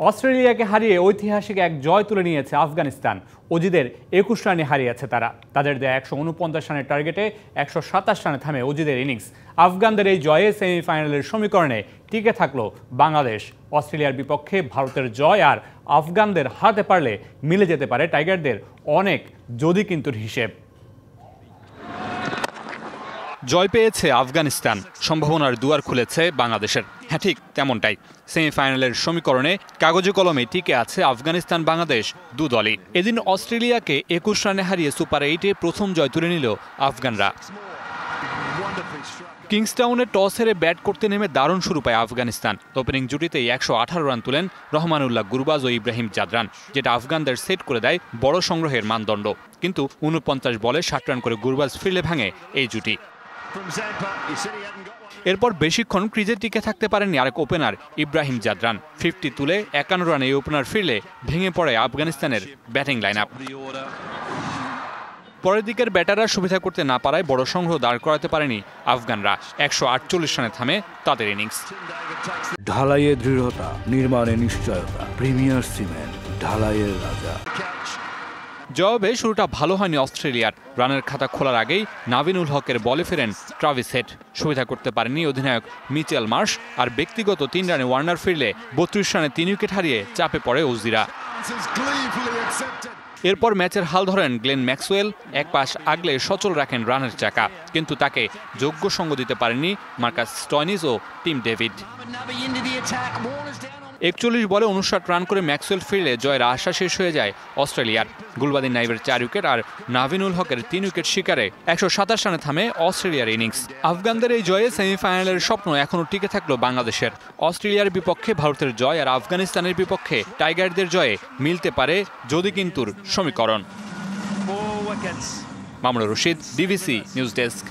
অস্ট্রেলিয়াকে হারিয়ে ঐতিহাসিক এক জয় তুলে নিয়েছে আফগানিস্তান। অজিদের ২১ রানে হারিয়েছে তারা। তাদের দেয়া ১৪৯ রানের টার্গেটে ১২৭ রানে থামে অজিদের ইনিংস। আফগানদের এই জয়ে সেমিফাইনালের সমীকরণে টিকে থাকলো বাংলাদেশ। অস্ট্রেলিয়ার বিপক্ষে ভারতের জয় আর আফগানদের হারাতে পারলে মিলে যেতে পারে টাইগারদের অনেক যদি কিন্তুর হিসেব। জয় পেয়েছে আফগানিস্তান, সম্ভাবনার দুয়ার খুলেছে বাংলাদেশের। হ্যাঁ, ঠিক তেমনটাই। সেমিফাইনালের সমীকরণে কাগজে কলমে টিকে আছে আফগানিস্তান বাংলাদেশ দু দলই। এদিন অস্ট্রেলিয়াকে ২১ রানে হারিয়ে সুপার 8-এ প্রথম জয় তুলে নিল আফগানরা। কিংসটাউনে টস হেরে ব্যাট করতে নেমে দারুণ শুরু পায় আফগানিস্তান। ওপেনিং জুটিতেই ১১৮ রান তুলেন রহমানুল্লাহ গুরবাজ ও ইব্রাহিম জাদরান, যেটা আফগানদের সেট করে দেয় বড় সংগ্রহের মানদণ্ড। কিন্তু ৪৯ বলে ৬০ রান করে গুরবাজ ফিরলে ভাঙে এই জুটি। এরপর বেশিক্ষণ ক্রিজে টিকে থাকতে পারেননি আরেক ওপেনার ইব্রাহিম জাদরান। ৫০ তুলে ৫১ রানে এই ওপেনার ফিরলে ভেঙে পড়ে আফগানিস্তানের ব্যাটিং লাইন আপ। পরের দিকের ব্যাটাররা সুবিধা করতে না পারায় বড় সংগ্রহ দাঁড় করাতে পারেনি আফগানরা। ১৪৮ রানে থামে তাদের ইনিংস। ঢালাইয়ে দৃঢ়তা, নির্মাণে নিশ্চয়তা, প্রিমিয়ার সিমেন্ট, ঢালাইয়ের রাজা। জবাবে শুরুটা ভালো হয়নি অস্ট্রেলিয়ার। রানের খাতা খোলার আগেই নাভিনুল হকের বলে ফেরেন ট্রাভিস হেড। সুবিধা করতে পারেননি অধিনায়ক মিচেল মার্শ, আর ব্যক্তিগত ৩ রানে ওয়ার্নার ফিরলে ৩২ রানে ৩ উইকেট হারিয়ে চাপে পড়ে অজিরা। এরপর ম্যাচের হাল ধরেন গ্লেন ম্যাক্সওয়েল। এক পাশ আগলে সচল রাখেন রানের চাকা, কিন্তু তাকে যোগ্য সঙ্গ দিতে পারেননি মার্কাস স্টয়নিস ও টিম ডেভিড। ৪১ বলে ৫৯ রান করে ম্যাক্সওয়েল ফিরলে জয়ের আশা শেষ হয়ে যায় অস্ট্রেলিয়ার। গুলবাদিন নাইবের ৪ উইকেট আর নাভিনুল হকের ৩ উইকেট শিকারে ১২৭ রানে থামে অস্ট্রেলিয়ার ইনিংস। আফগানদের এই জয়ে সেমিফাইনালের স্বপ্ন এখনও টিকে থাকলো বাংলাদেশের। অস্ট্রেলিয়ার বিপক্ষে ভারতের জয় আর আফগানিস্তানের বিপক্ষে টাইগারদের জয়ে মিলতে পারে যদি কিন্তুর সমীকরণ। Mamunur Rashid, DBC news desk.